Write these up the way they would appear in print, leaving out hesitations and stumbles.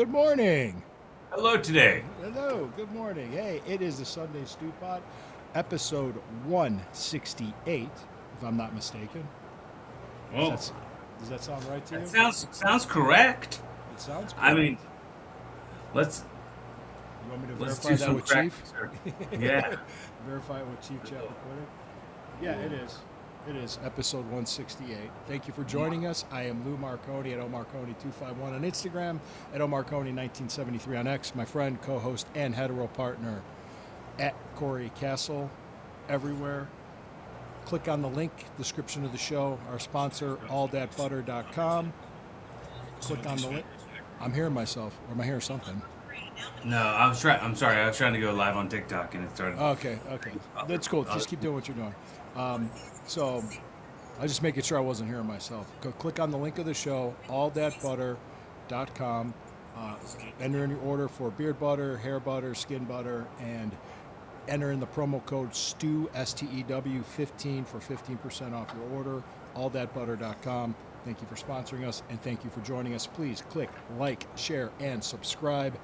good morning. Hello today. Hello, good morning. Hey, it is the Sunday Stew Pod, episode 168, if I'm not mistaken. Does Well, that, does that sound right to that you? sounds correct. It sounds I correct. mean, let's You want me to let's verify do that some with correct Chief? research. Yeah. Verify it with Chief Chappaquiddick? Yeah, it is. It is episode 168. Thank you for joining us. I am Lou Marconi at omarconi251 on Instagram, at omarconi1973 on X. My friend, co-host, and hetero partner at Corey Castle everywhere. Click on the link, description of the show, our sponsor, allthatbutter.com. Click on the link. I'm hearing myself, or am I hearing something? No, I was trying. I'm sorry. I was trying to go live on TikTok and it started. Okay. That's cool. Just keep doing what you're doing. So I was just making sure I wasn't hearing myself. Go click on the link of the show, allthatbutter.com. Enter in your order for beard butter, hair butter, skin butter, and enter in the promo code STEW, STEW 15 for 15% off your order. Allthatbutter.com. Thank you for sponsoring us, and thank you for joining us. Please click like, share, and subscribe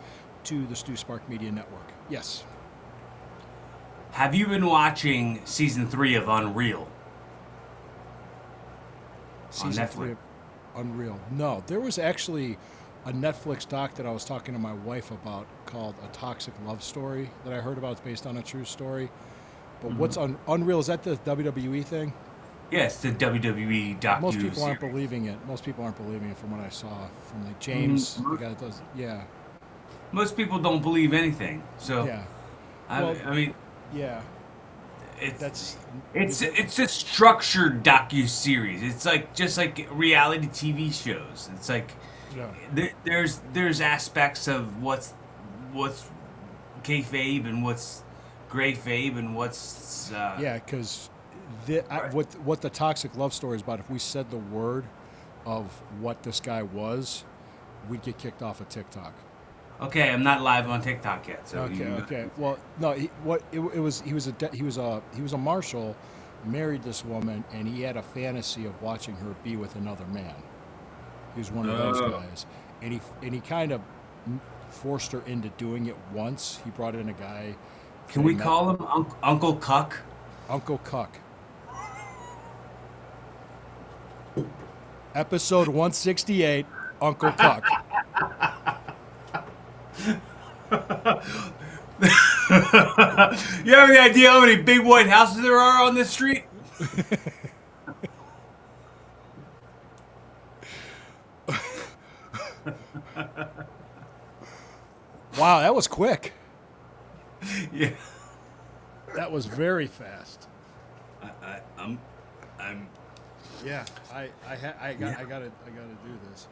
to the Stew Spark Media Network. Yes. Have you been watching season 3 of Unreal on Season Netflix? 3 of Unreal. No, there was actually a Netflix doc that I was talking to my wife about called A Toxic Love Story that I heard about. It's based on a true story. But what's Unreal? Is that the WWE thing? Yes, the WWE docu Most people aren't series. believing it. Most people aren't believing it from what I saw from like James, the guy that does. Yeah, Most people don't believe anything. So yeah. I, Well, I mean, yeah. it's That's it's it's a structured docu series. It's like just like reality TV shows. It's like yeah, there's aspects of what's kayfabe and what's gray fabe and what's yeah. Because right. what the Toxic Love Story is about. If we said the word of what this guy was, we'd get kicked off of TikTok. Okay, I'm not live on TikTok yet, so Okay, you okay. Well, no, it was he was a marshal, married this woman, and he had a fantasy of watching her be with another man. He was one of those uh, guys, and he kind of forced her into doing it once. He brought in a guy can that he we met, call him Uncle Cuck? Uncle Cuck. Episode 168, Uncle Cuck. You have any idea how many big white houses there are on this street? Wow, that was quick. Yeah, That was very fast. I'm Yeah, yeah. I gotta do this.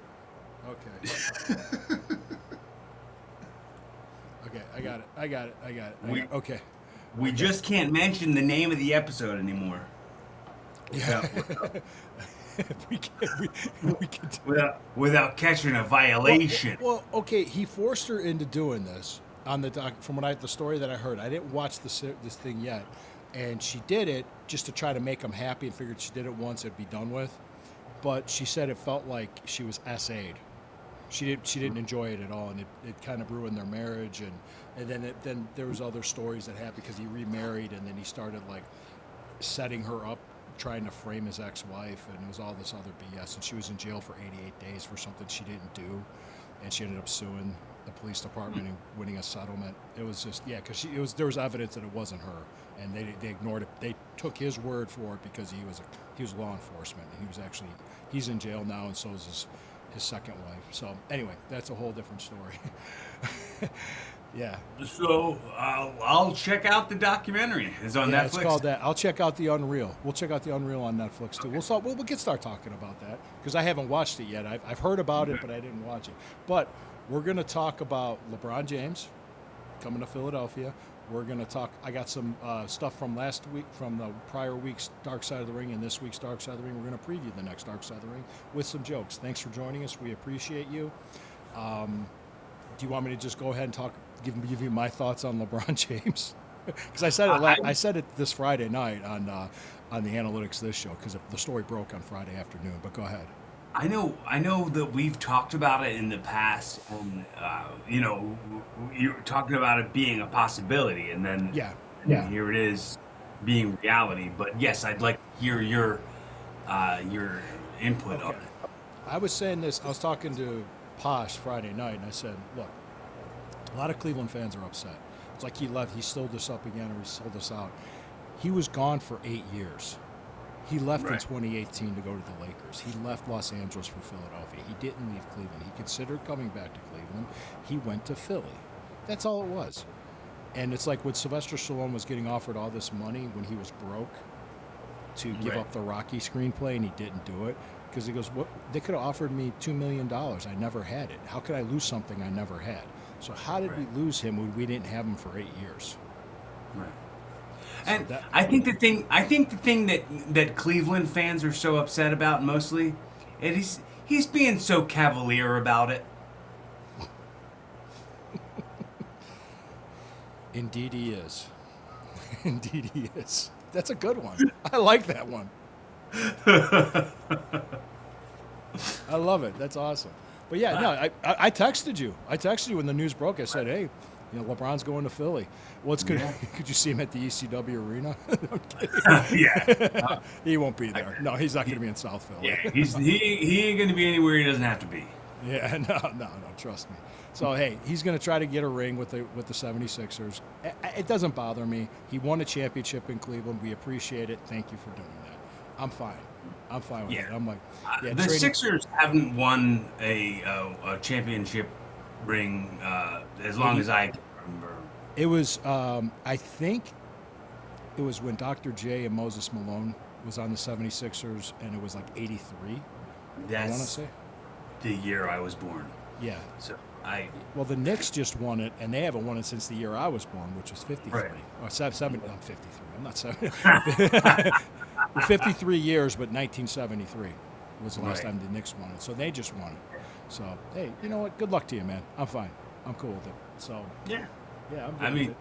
Okay. Okay, I got We it. Okay. we Okay. just can't mention the name of the episode anymore Yeah. without we can we can without catching a well, violation. okay, he forced her into doing this on the doc from the story that I heard. I didn't watch this thing yet. And she did it just to try to make him happy and figured she did it once it'd be done with. But she said it felt like she was SA'd. She didn't enjoy it at all, and it kind of ruined their marriage. And then there was other stories that happened because he remarried, and then he started like setting her up, trying to frame his ex-wife, and it was all this other BS. And she was in jail for 88 days for something she didn't do, and she ended up suing the police department and winning a settlement. It was just because there was evidence that it wasn't her, and they ignored it. They took his word for it because he was law enforcement, and he's in jail now, and so is his second wife. So anyway, that's a whole different story. Yeah. So I'll check out the documentary. It's on Yeah, it's Netflix. called that. I'll check out the Unreal. We'll check out the Unreal on Netflix too. Okay. We can start talking about that because I haven't watched it yet. I've heard about it, Okay. but I didn't watch it. But we're gonna talk about LeBron James coming to Philadelphia. We're gonna talk. I got some stuff from last week, from the prior week's Dark Side of the Ring and this week's Dark Side of the Ring. We're gonna preview the next Dark Side of the Ring with some jokes. Thanks for joining us. We appreciate you. Do you want me to just go ahead and give you my thoughts on LeBron James? Because I, I said it this Friday night on the Analytics This show because the story broke on Friday afternoon. But go ahead. I know that we've talked about it in the past, and you're talking about it being a possibility, and then Yeah. here it is being reality. But yes, I'd like to hear your input on Okay. it. I was saying this. I was talking to Posh Friday night, and I said, "Look, a lot of Cleveland fans are upset. It's like he left. He sold us up again, or he sold us out. He was gone for 8 years. He left in Right. 2018 to go to the Lakers. He left Los Angeles for Philadelphia. He didn't leave Cleveland. He considered coming back to Cleveland. He went to Philly. That's all it was. And it's like when Sylvester Stallone was getting offered all this money when he was broke to give Right. up the Rocky screenplay, and he didn't do it because he goes, "What? They could have offered me $2 million. I never had it. How could I lose something I never had? So how did Right. we lose him when we didn't have him for 8 years?" Right. So And that I think the thing that Cleveland fans are so upset about mostly, it is he's being so cavalier about it. indeed he is. Indeed he is. That's a good one. I like that one. I love it. That's awesome. But yeah, no, I texted you. I texted you when the news broke. I said, "Hey, LeBron's going to Philly. Well, it's good. Yeah. Could you see him at the ECW arena?" I'm Yeah. kidding. He won't be there. No, he's not going to be in South Philly. Yeah, he ain't gonna be anywhere he doesn't have to be. Yeah, no, trust me. So hey, he's going to try to get a ring with the 76ers. It doesn't bother me. He won a championship in Cleveland. We appreciate it. Thank you for doing that. I'm fine. I'm fine with Yeah. it. I'm like, yeah, The trading. Sixers haven't won a championship ring as long 80, as I can remember. it was, I think, it was when Dr. J and Moses Malone was on the 76ers, and it was like 83. I want to That's say. the year I was born. Yeah. So I Well, the Knicks just won it, and they haven't won it since the year I was born, which was 53. Right. Or 70. I'm 53. I'm not 70. 53 years, but 1973 was the last Right. time the Knicks won it. So they just won it. So, hey, you know what? Good luck to you, man. I'm fine. I'm cool with it. So, Yeah. yeah, I'm good I with mean, it.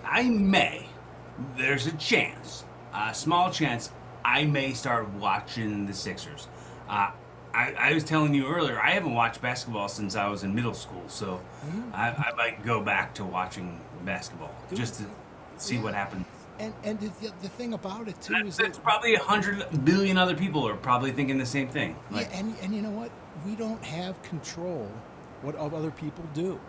I may. There's a chance, a small chance, I may start watching the Sixers. I was telling you earlier, I haven't watched basketball since I was in middle school, so I might go back to watching basketball Dude, just to see yeah. what happens. And the thing about it, too, is that, That's probably 100 billion other people are probably thinking the same thing. Like, yeah, and you know what? We don't have control what other people do.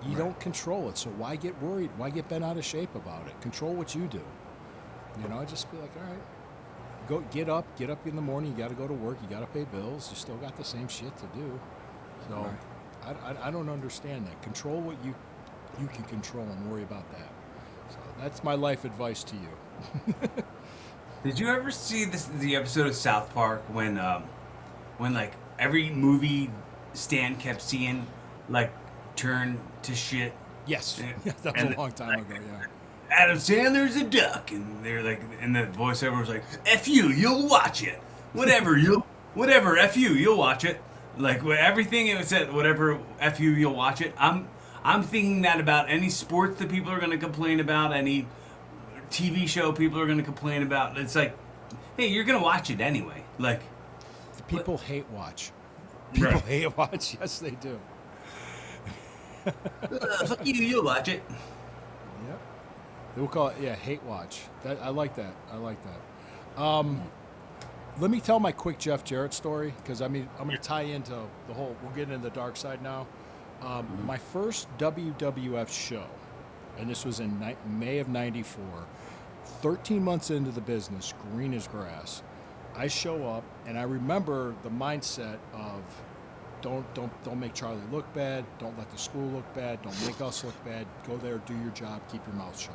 You Right. don't control it, so why get worried? Why get bent out of shape about it? Control what you do. Just be like, all right, go get up in the morning. You got to go to work. You got to pay bills. You still got the same shit to do. So, Right. I don't understand that. Control what you can control and worry about that. So that's my life advice to you. did you ever see the episode of South Park when like every movie Stan kept seeing like turn to shit? Yes, And, that was and a long time ago. Yeah. Adam Sandler's a duck, and they're like, and the voiceover was like, "F you, you'll watch it. Whatever, F you, you'll watch it." Like everything it said, whatever, F you, you'll watch it. I'm thinking that about any sports that people are going to complain about, any TV show people are going to complain about. It's like, hey, you're going to watch it anyway. Like, The people hate watch. People Right. hate watch. Yes, they do. fuck you, you'll watch it. Yep. We'll call it, yeah, hate watch. I like that. I like that. Let me tell my quick Jeff Jarrett story because I'm going to tie into the whole. We'll get into the dark side now. My first WWF show, and this was in May of '94. 13 months into the business, green as grass. I show up, and I remember the mindset of don't make Charlie look bad. Don't let the school look bad. Don't make us look bad. Go there, do your job, keep your mouth shut.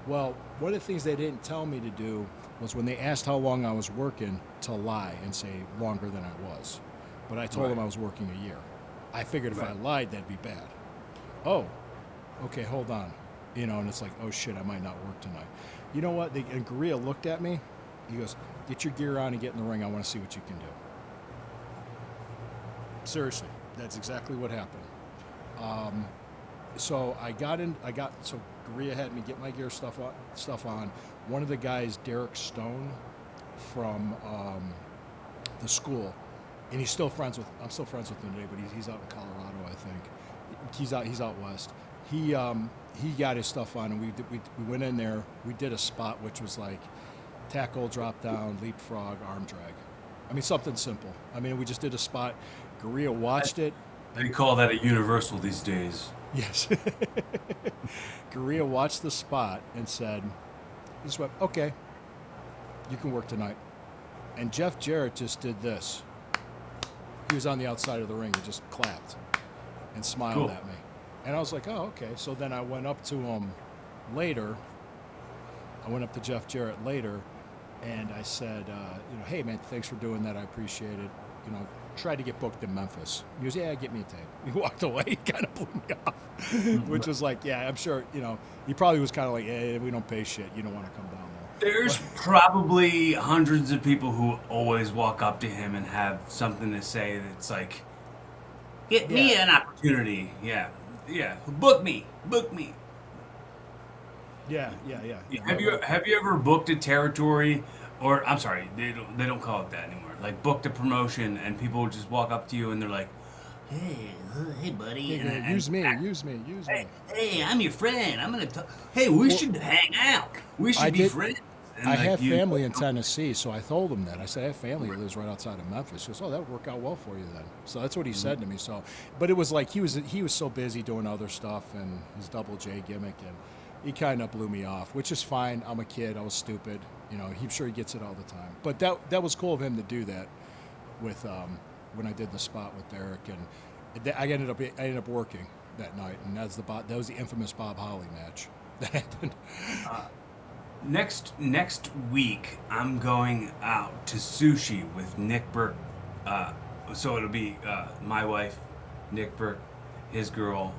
Well, one of the things they didn't tell me to do was when they asked how long I was working, to lie and say longer than I was. But I told them I was working a year. I figured if I lied, that'd be bad. Oh, okay, hold on. And it's like, oh shit, I might not work tonight. You know what? And Gurria looked at me. He goes, get your gear on and get in the ring. I want to see what you can do. Seriously, that's exactly what happened. So so Gurria had me get my gear stuff on. One of the guys, Derek Stone, from the school, and he's still friends with. I'm still friends with him today, but he's out in Colorado, I think. He's out west. He got his stuff on, and we went in there. We did a spot which was like tackle, drop down, leapfrog, arm drag. I mean, something simple. I mean, we just did a spot. Garea watched it. They call that a universal these days. Yes. Garea watched the spot and said, he just went, okay, you can work tonight. And Jeff Jarrett just did this. He was on the outside of the ring and just clapped and smiled at me. And I was like, oh, okay. So then I went up to him later. I went up to Jeff Jarrett later, and I said, hey, man, thanks for doing that. I appreciate it. Tried to get booked in Memphis. He goes, yeah, get me a tape. He walked away. He kind of blew me off, which was like, yeah, I'm sure, he probably was kind of like, hey, we don't pay shit. You don't want to come down there. There's probably hundreds of people who always walk up to him and have something to say that's like, get me an opportunity. Yeah. Book me. Yeah. Have you ever booked a territory, or I'm sorry, they don't call it that anymore. Like booked a promotion, and people would just walk up to you and they're like, "Hey, buddy, use me. Hey, I'm your friend. I'm gonna talk. Hey, we should hang out. We should be friends." And I have family in Tennessee, so I told him that. I said, I have family who lives right outside of Memphis. He goes, oh, that would work out well for you then. So that's what he said to me. So, but it was like he was so busy doing other stuff and his Double J gimmick, and he kind of blew me off, which is fine. I'm a kid. I was stupid. I'm sure he gets it all the time. But that was cool of him to do that with when I did the spot with Derek, and I ended up working that night, and that was the infamous Bob Holly match that happened. Next week, I'm going out to sushi with Nick Burke. So it'll be my wife, Nick Burke, his girl,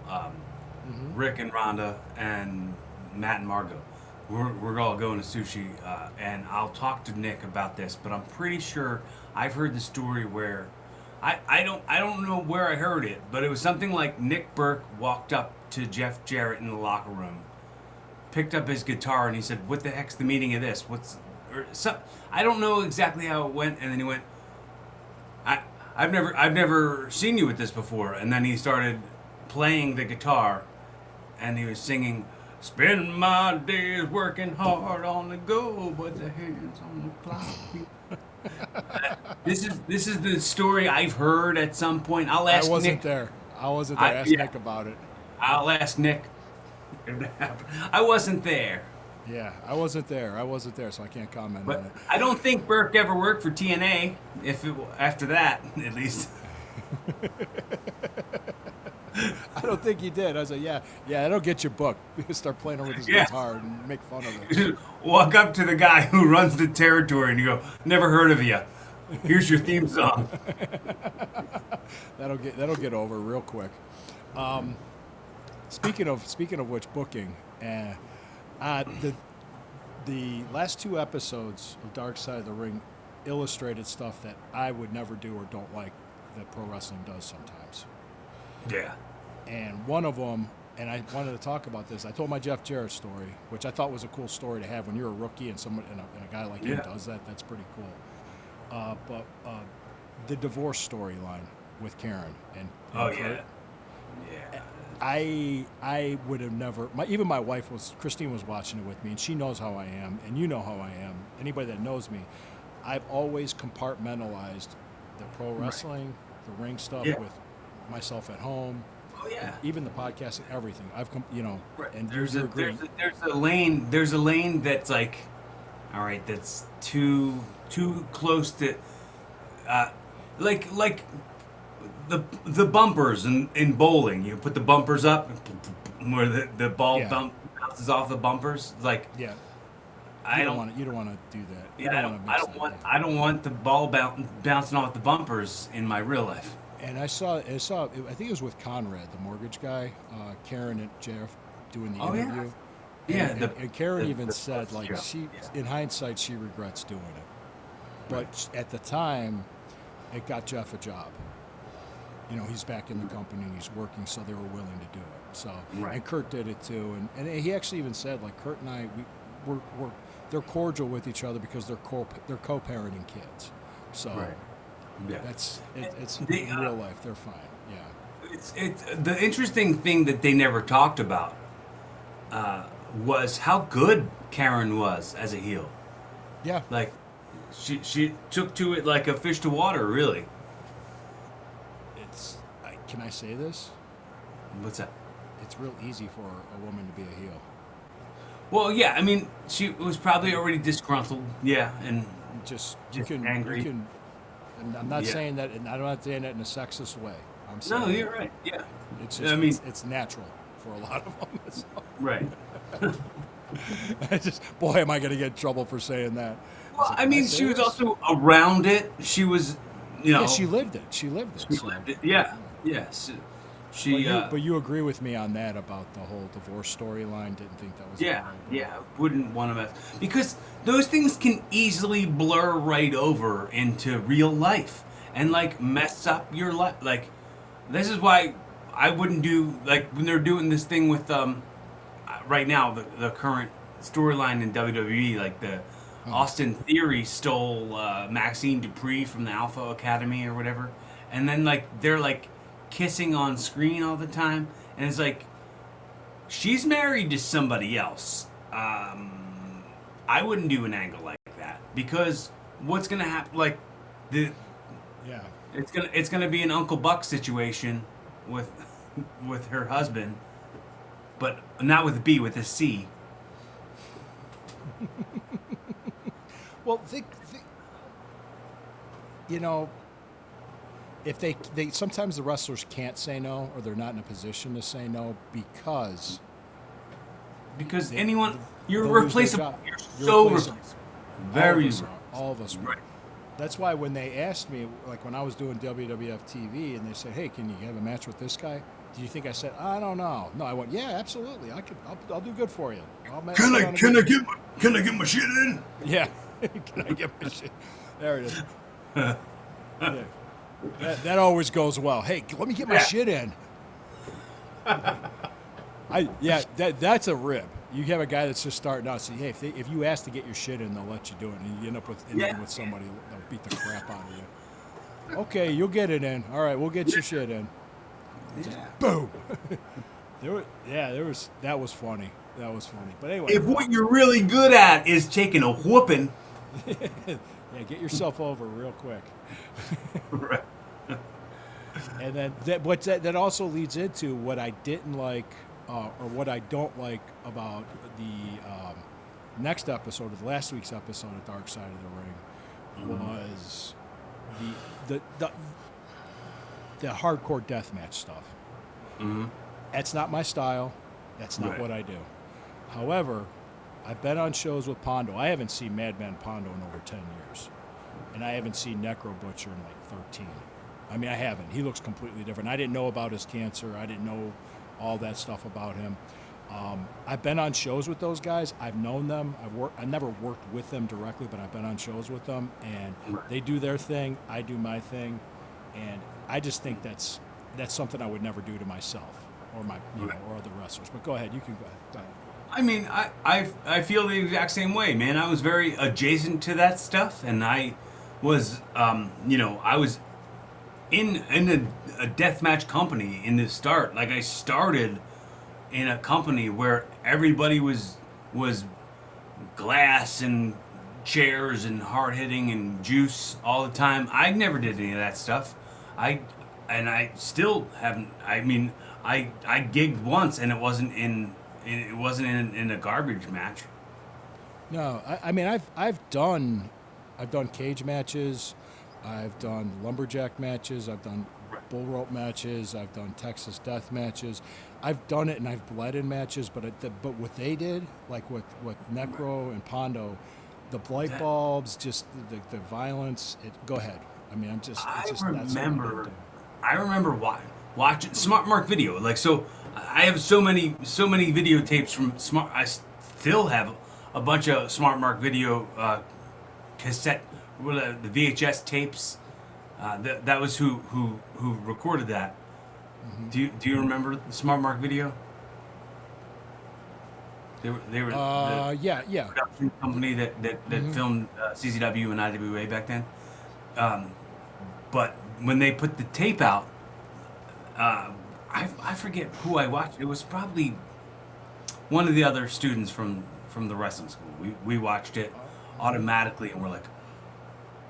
Rick and Rhonda, and Matt and Margot. We're all going to sushi, and I'll talk to Nick about this. But I'm pretty sure I've heard the story where I don't know where I heard it, but it was something like Nick Burke walked up to Jeff Jarrett in the locker room, picked up his guitar, and he said, "What the heck's the meaning of this? I don't know exactly how it went." And then he went, I've never seen you with this before." And then he started playing the guitar, and he was singing, "Spend my days working hard on the go, but the hands on the clock." This is the story I've heard at some point. I'll ask Nick. I wasn't there. Ask Nick about it. I'll ask Nick. I wasn't there. Yeah, I wasn't there, so I can't comment on it. I don't think Burke ever worked for TNA, after that, at least. I don't think he did. I was like, yeah, that'll get you booked. Start playing over his guitar and make fun of it. Just walk up to the guy who runs the territory and you go, "Never heard of you. Here's your theme song." That'll get over real quick. Speaking of which, booking, the last two episodes of Dark Side of the Ring illustrated stuff that I would never do or don't like that pro wrestling does sometimes. Yeah. And one of them, and I wanted to talk about this. I told my Jeff Jarrett story, which I thought was a cool story to have when you're a rookie and a guy like him does that. That's pretty cool. But the divorce storyline with Karen and Kurt, I would have never. Even my wife Christine was watching it with me, and she knows how I am, and you know how I am. Anybody that knows me, I've always compartmentalized the pro wrestling, the ring stuff with myself at home. Oh yeah. Even the podcasting, everything. I've and there's a lane that's like, all right, that's too close to, like the bumpers in bowling. You put the bumpers up where the ball bounces off the bumpers. Like you don't want to do that. Yeah, I don't want the ball bouncing off the bumpers in my real life. And I saw. I think it was with Conrad, the mortgage guy. Karen and Jeff doing the interview. Yeah. And Karen even said, like, in hindsight, she regrets doing it. But at the time, it got Jeff a job. He's back in the company and he's working, so they were willing to do it. So, and Kurt did it too. And he actually even said, like, Kurt and I, they're cordial with each other because they're co-parenting kids. So. Yeah. It's They, in real life they're fine. Yeah. it's the interesting thing that they never talked about was how good Karen was as a heel. Yeah. Like she took to it like a fish to water, really. Can I say this? What's that? It's real easy for a woman to be a heel. Well, yeah, I mean, she was probably already disgruntled, yeah, and Just just you angry. can. And I'm not Yeah. saying that, and I'm not saying that in a sexist way. I'm No, saying you're right. Yeah. it's I just mean, it's natural for a lot of them. So, right. I just boy, am I going to get in trouble for saying that? I Well, said, I can I mean, say she was this? also around it. She was, you Yeah, know, she lived it. She lived it. she So, lived it. Yeah. Yes. She, but you agree with me on that about the whole divorce storyline? Didn't think that was a good yeah, idea. yeah, wouldn't want to mess because those things can easily blur right over into real life and like mess up your life. Like this is why I wouldn't do like when they're doing this thing with right now the current storyline in WWE like the Uh-huh. Austin Theory stole Maxine Dupree from the Alpha Academy or whatever, and then like they're like kissing on screen all the time, and it's like she's married to somebody else. I wouldn't do an angle like that because what's gonna happen? Like the Yeah. it's gonna be an Uncle Buck situation with with her husband, but not with a B, with a C. Well, you know, if they sometimes the wrestlers can't say no or they're not in a position to say no because Because they, anyone, you're they'll lose their replaceable. job. You're You're so replaceable. replaceable. All of Very us are. replaceable. All of us Right. are. That's why when they asked me, like when I was doing WWF TV, and they said, "Hey, can you have a match with this guy?" Do you think I said, "I don't know"? No, I went, "Yeah, absolutely. I could. I'll do good for you. I'll put on a good." Can I get my shit in? Yeah. Can I get my shit? There it is. Yeah. That always goes well. Hey, let me get my Yeah. shit in. That's a rib. You have a guy that's just starting out. So hey, if you ask to get your shit in, they'll let you do it, and you end up with Yeah. with somebody that'll beat the crap out of you. Okay, you'll get it in. All right, we'll get your shit in. Just Yeah. boom. There was that was funny. That was funny. But anyway, If what you're really good at is taking a whooping, yeah, get yourself over real quick. right. And then that also leads into what I didn't like, or what I don't like about the next episode of last week's episode of Dark Side of the Ring was the hardcore deathmatch stuff. Mm-hmm. That's not my style. That's not Right. what I do. However, I've been on shows with Pondo. I haven't seen Madman Pondo in over 10 years. And I haven't seen Necro Butcher in like 13. I mean, I haven't. He looks completely different. I didn't know about his cancer. I didn't know all that stuff about him. I've been on shows with those guys. I've known them. I never worked with them directly, but I've been on shows with them, and Right. they do their thing. I do my thing, and I just think that's something I would never do to myself or my Right. or other wrestlers. But go ahead. You can go ahead. Go ahead. I mean, I feel the exact same way, man. I was very adjacent to that stuff, and I was, I was in a deathmatch company in the start. Like I started in a company where everybody was glass and chairs and hard hitting and juice all the time. I never did any of that stuff. I still haven't. I mean, I gigged once and it wasn't in a garbage match. No, I mean I've done cage matches, I've done lumberjack matches, I've done bull rope matches, I've done Texas death matches. I've done it and I've bled in matches, but but what they did, like with Necro and Pondo, the light bulbs, just the violence. Go ahead. I mean, it's just that's something I didn't do. I remember watching Smart Mark video. Like so, I have so many videotapes from Smart. I still have a bunch of Smart Mark video cassette, the VHS tapes. That was who recorded that. Hmm. Do you remember the Smart Mark video? They were the Yeah. production company that Hmm. filmed CZW and IWA back then. Um, but when they put the tape out, I forget who I watched. It was probably one of the other students from the wrestling school. We watched it automatically, and we're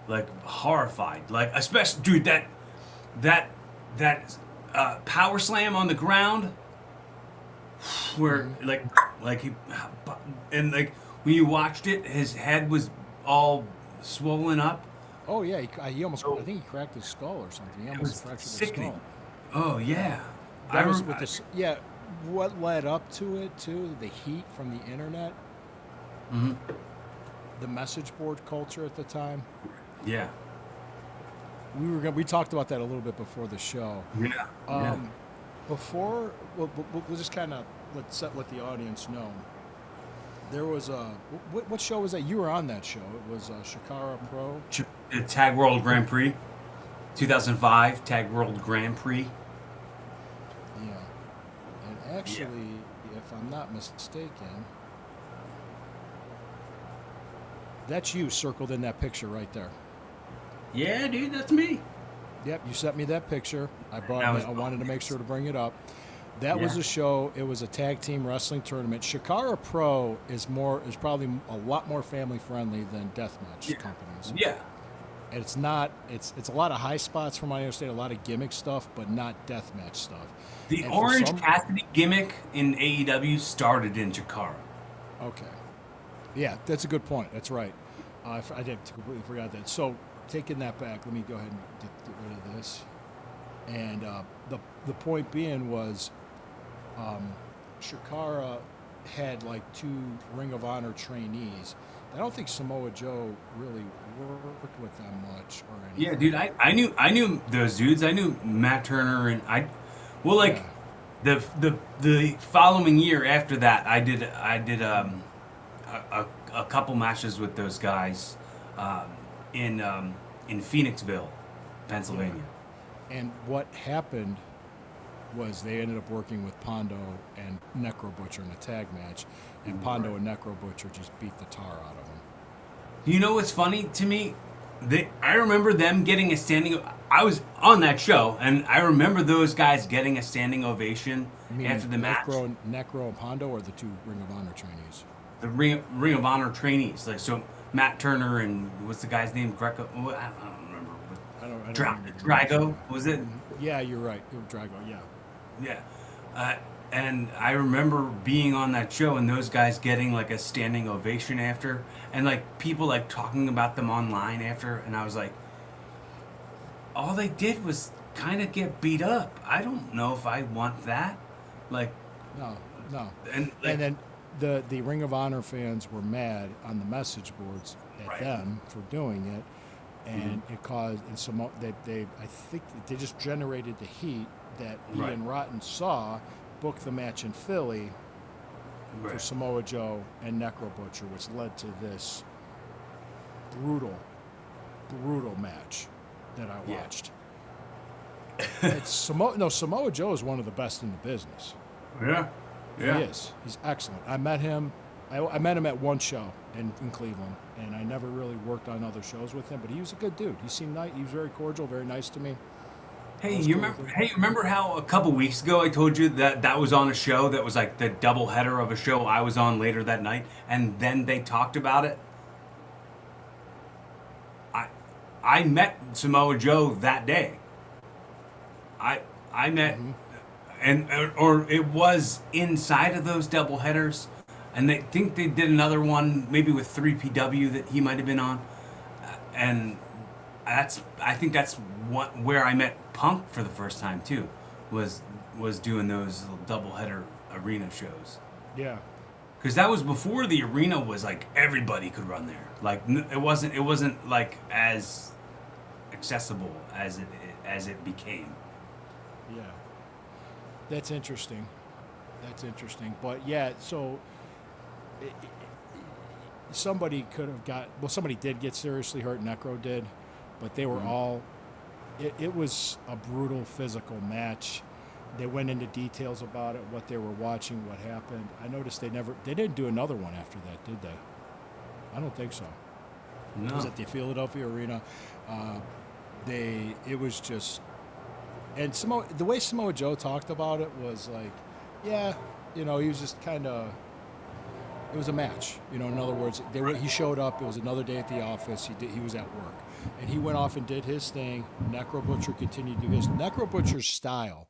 like horrified. Like, especially, dude, that power slam on the ground, where like he, and like when you watched it, his head was all swollen up. Oh yeah, he almost. I think he cracked his skull or something. He It almost was fractured his sickening. skull. Oh yeah, That was with this. Yeah, what led up to it too? The heat from the internet, hmm the message board culture at the time. Yeah, We talked about that a little bit before the show. yeah, yeah. Um, before we'll just kind of let the audience know. There was a what show was that? You were on that show. It was Shikara Pro. The Tag World Grand Prix, 2005 Tag World Grand Prix. Yeah, and actually, if I'm not mistaken, that's you circled in that picture right there. Yeah, dude, that's me. Yep, you sent me that picture. That was I wanted to make sure to bring it up. That was Yeah. a show. It was a tag team wrestling tournament. Shikara Pro is probably a lot more family friendly than deathmatch Yeah. companies. Yeah, And it's not. It's a lot of high spots from what I understand. A lot of gimmick stuff, but not deathmatch stuff. the And for Orange some, Cassidy gimmick in AEW started in Chikara. okay, yeah, that's a good point. That's right. I did completely forgot that. So taking that back, let me go ahead and get rid of this. And the point being was, Shikara had like 2 Ring of Honor trainees. I don't think Samoa Joe really worked with them much or Yeah, anything. dude, I knew those dudes. I knew Matt Turner and well, like Yeah, the following year after that, I did a couple matches with those guys um, in Phoenixville, yeah. Pennsylvania. And what happened was they ended up working with Pondo and Necro Butcher in a tag match, and Right. Pondo and Necro Butcher just beat the tar out of him. You know what's funny to me? I remember them getting a standing. I was on that show, and I remember those guys getting a standing ovation Meaning after the match. Necro and Pondo are the 2 Ring of Honor trainees. The Ring of Honor trainees, like so, Matt Turner and what's the guy's name? Greco. I don't remember. I don't remember the names Drago either. was it? Yeah, you're right. It was Drago. Yeah. Yeah. And I remember being on that show and those guys getting like a standing ovation after, and like people like talking about them online after, and I was like, all they did was kind of get beat up. I don't know if I want that. Like, No, no. and And like, then the Ring of Honor fans were mad on the message boards at right. them for doing it, Mhm. and it caused and some they I think they just generated the heat that Right. Ian Rotten saw, booked the match in Philly for Right. Samoa Joe and Necro Butcher, which led to this brutal, brutal match that I Yeah. watched. Samoa Joe is one of the best in the business. Yeah. Yeah. He is. He's excellent. I met him. I met him at one show in Cleveland, and I never really worked on other shows with him. But he was a good dude. He seemed nice. He was very cordial, very nice to me. I Hey, was you cool remember? with him. Hey, remember how a couple weeks ago I told you that that was on a show that was like the double header of a show I was on later that night, and then they talked about it. I I met Samoa Joe that day. I met Hmm. and or it was inside of those double headers, and they think they did another one maybe with 3PW that he might have been on, and I think that's where I met Punk for the first time too, was doing those little double header arena shows. Yeah. Because that was before the arena was like everybody could run there. Like it wasn't like as accessible as it became. Yeah. That's interesting. That's interesting. But yeah, so somebody could have got. Well, somebody did get seriously hurt. Necro did, but they were Mhm. all. It was a brutal physical match. They went into details about it, what they were watching, what happened. I noticed they didn't do another one after that, did they? I don't think so. It was No. at the Philadelphia Arena. Uh, it was just, and the way Samoa Joe talked about it was like, yeah, he was just kind of, it was a match, in other words, he showed up, it was another day at the office, he was at work, and he went off and did his thing. Necro Butcher continued to do his. Necro Butcher's style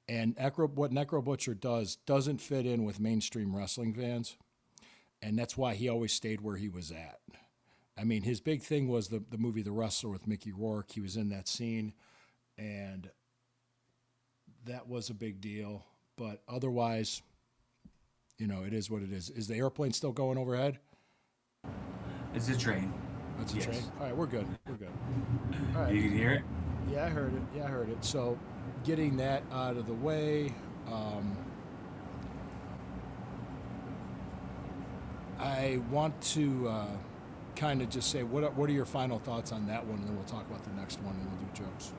and what Necro Butcher doesn't fit in with mainstream wrestling fans, and that's why he always stayed where he was at. I mean, his big thing was the movie The Wrestler with Mickey Rourke. He was in that scene, and that was a big deal. But otherwise, it is what it is. Is the airplane still going overhead? It's a train. It's a train? All right, we're good. All right. You can hear it? Yeah, I heard it. So getting that out of the way, I want to kind of just say, what are your final thoughts on that one, and then we'll talk about the next one, and we'll do jokes.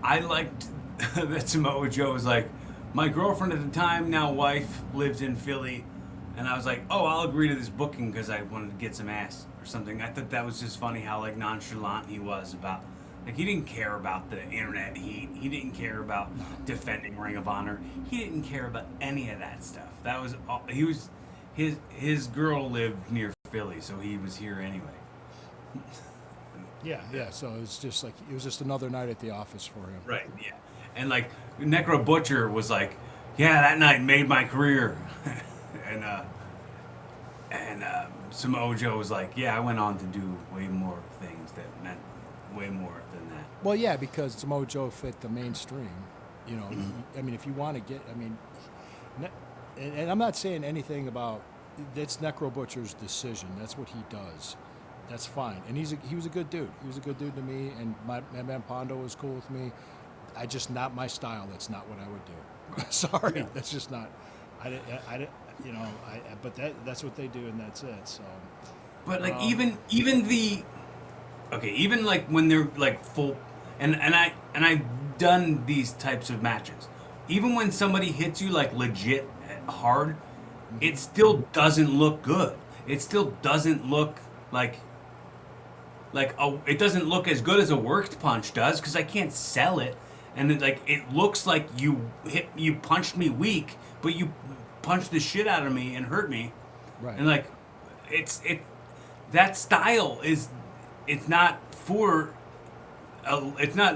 I liked that Samoa Joe was like, my girlfriend at the time, now wife, lived in Philly, and I was like, oh, I'll agree to this booking because I wanted to get some ass or something. I thought that was just funny how like nonchalant he was about, like he didn't care about the internet heat. He didn't care about defending Ring of Honor. He didn't care about any of that stuff. That was all, his girl lived near Philly, so he was here anyway. Yeah. So it was just another night at the office for him. Right. Yeah. And like Necro Butcher was like, yeah, that night made my career, and Samoa Joe was like, yeah, I went on to do way more things that meant way more than that. Well, yeah, because Samoa Joe fit the mainstream. I mean, if you want to get, and I'm not saying anything about, that's Necro Butcher's decision. That's what he does. That's fine. And he was a good dude. He was a good dude to me, and my man Pondo was cool with me. Just not my style. That's not what I would do. Sorry, yeah. That's just not. But that's what they do, and that's it. So. But like even like when they're like full, and I've done these types of matches. Even when somebody hits you like legit hard, it still doesn't look good. It still doesn't look like it doesn't look as good as a worked punch does because I can't sell it. And it looks like you punched me weak, but you punched the shit out of me and hurt me. Right. And that style it's not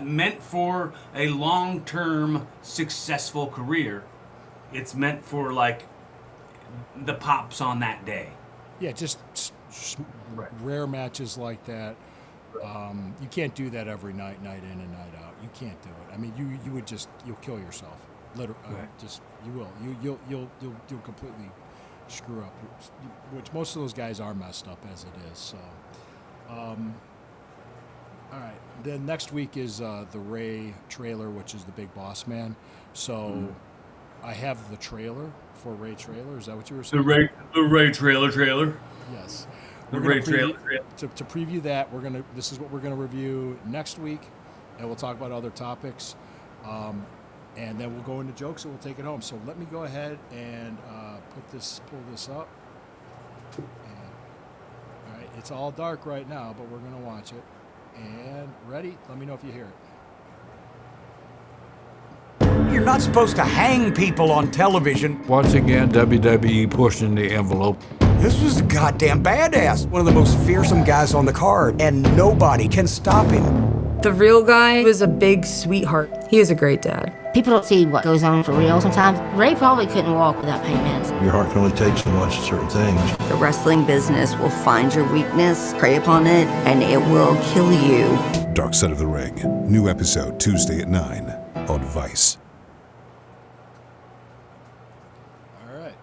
meant for a long-term successful career. It's meant for like the pops on that day. Yeah, just right. Rare matches like that. You can't do that every night in and night out. You can't do it. I mean, you'll kill yourself. Literally, right. You will. You'll completely screw up. Which most of those guys are messed up as it is. So, all right. Then next week is the Ray trailer, which is the Big Boss Man. So, I have the trailer for Ray trailer. Is that what you were saying? The Ray trailer. Yes. The Ray trailer. To preview that, this is what we're gonna review next week, and we'll talk about other topics, and then we'll go into jokes and we'll take it home. So let me go ahead and pull this up. And, all right, it's all dark right now, but we're gonna watch it. And ready? Let me know if you hear it. You're not supposed to hang people on television. Once again, WWE pushing the envelope. This was a goddamn badass. One of the most fearsome guys on the card, and nobody can stop him. The real guy was a big sweetheart. He was a great dad. People don't see what goes on for real sometimes. Ray probably couldn't walk without pain meds. Your heart can only take so much at certain things. The wrestling business will find your weakness, prey upon it, and it will kill you. Dark Side of the Ring. New episode Tuesday at 9 on Vice. All right.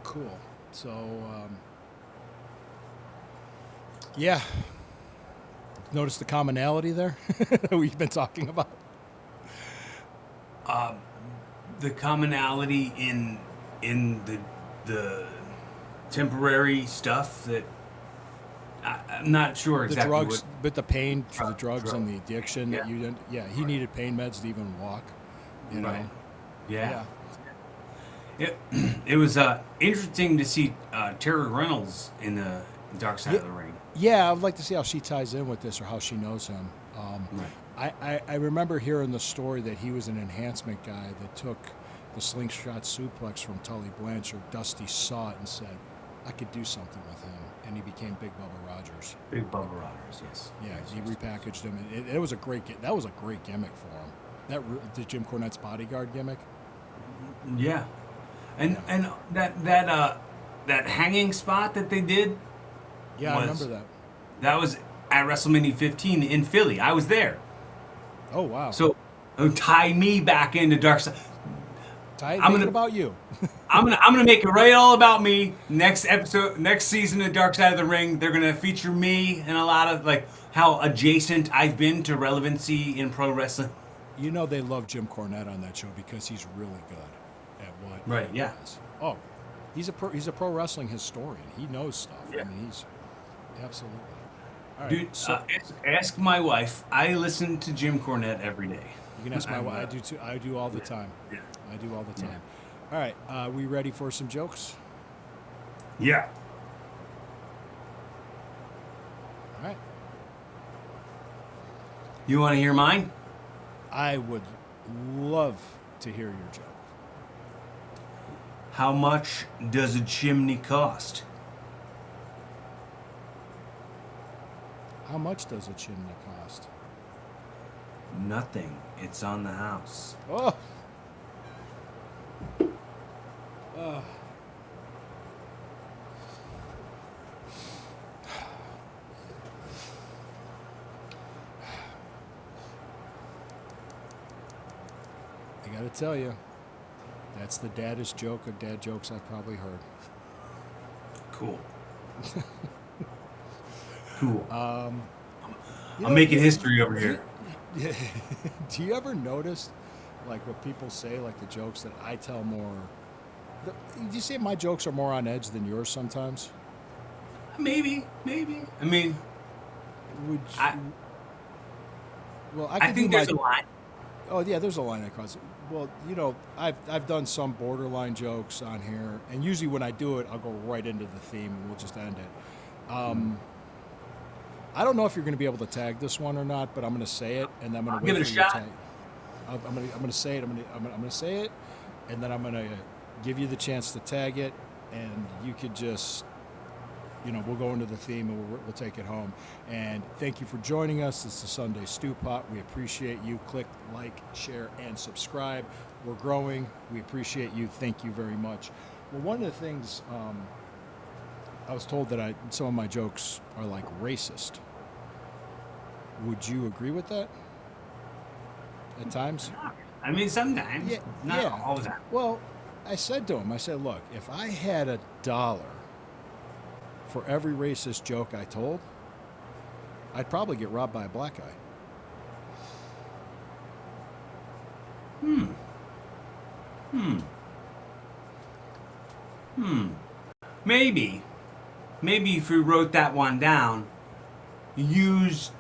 Cool. So, yeah. Notice the commonality there that we've been talking about? The commonality in the temporary stuff that I'm not sure exactly. The drugs, what, but the pain for the drugs and the addiction that you didn't. Yeah, he needed pain meds to even walk. You know. Right. Yeah. It was interesting to see Terry Reynolds in Dark Side of the Ring. Yeah, I'd like to see how she ties in with this or how she knows him. Right. I remember hearing the story that he was an enhancement guy that took the slingshot suplex from Tully Blanchard. Dusty saw it and said, I could do something with him. And he became Big Bubba Rogers. Big Bubba Rogers, yes. Yeah, Yes, he yes. repackaged him. It was a great that was a great gimmick for him. The Jim Cornette's bodyguard gimmick. Yeah. And that hanging spot that they did. Yeah, I remember that. That was at WrestleMania 15 in Philly. I was there. Oh wow. So tie me back into Dark Side. I'm gonna about you. I'm gonna make it right all about me. Next episode, next season of Dark Side of the Ring, they're gonna feature me and a lot of like how adjacent I've been to relevancy in pro wrestling. You know they love Jim Cornette on that show because he's really good at what Right, he yeah. does. Oh, he's a pro wrestling historian. He knows stuff. Yeah. I mean, he's absolutely. All right, Dude, so ask my wife. I listen to Jim Cornette every day. you can ask my wife. I do too. I do all the time. Yeah. I do all the time. All right, we ready for some jokes? Yeah. All right. You want to hear mine? I would love to hear your joke. How much does a chimney cost? How much does a chimney cost? Nothing. It's on the house. Oh. I gotta tell you, that's the daddest joke of dad jokes I've probably heard. Cool. Cool. You I'm know, making history over here. Do you ever notice, like, what people say, like the jokes that I tell more? Do you say my jokes are more on edge than yours sometimes? Maybe. I mean, Would you, I well, I, I could think do there's my, a line. Oh yeah, there's a line I cause. Well, you know, I've done some borderline jokes on here, and usually when I do it, I'll go right into the theme and we'll just end it. I don't know if you're going to be able to tag this one or not, but I'm going to say it, and then I'm going to wait give it for a you to shot. tag. I'm going to say it. I'm going to say it, and then I'm going to give you the chance to tag it, and you could just, you know, we'll go into the theme and we'll take it home. And thank you for joining us. It's the Sunday Stew Pot. We appreciate you. Click like, share, and subscribe. We're growing. We appreciate you. Thank you very much. Well, one of the things I was told that some of my jokes are like racist. Would you agree with that? At times? I mean, sometimes. Not all the time. Well, I said to him, I said, look, if I had $1 for every racist joke I told, I'd probably get robbed by a black guy. Maybe if you wrote that one down, use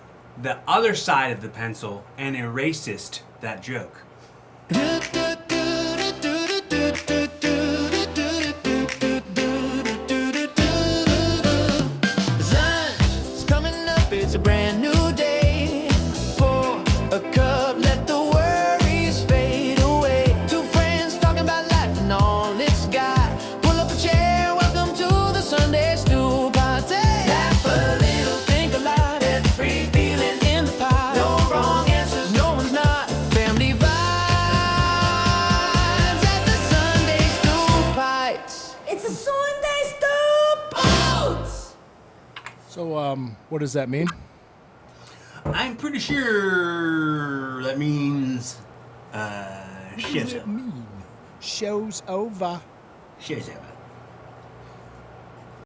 the other side of the pencil and erased that joke. Sun's coming up, it's a brand new day. Pour a cup, let the worries fade away. Two friends talking about life and all it's got. Pull up a chair, welcome to the Sunday Stew Party. Laugh a little, think a lot, every feeling in the pot. No wrong answers, no one's not. Family vibes at the Sunday Stew Pies. It's a Sunday Stew Pots. So, what does that mean? I'm pretty sure that means What does shit's it over. mean? Show's over. Shit's over.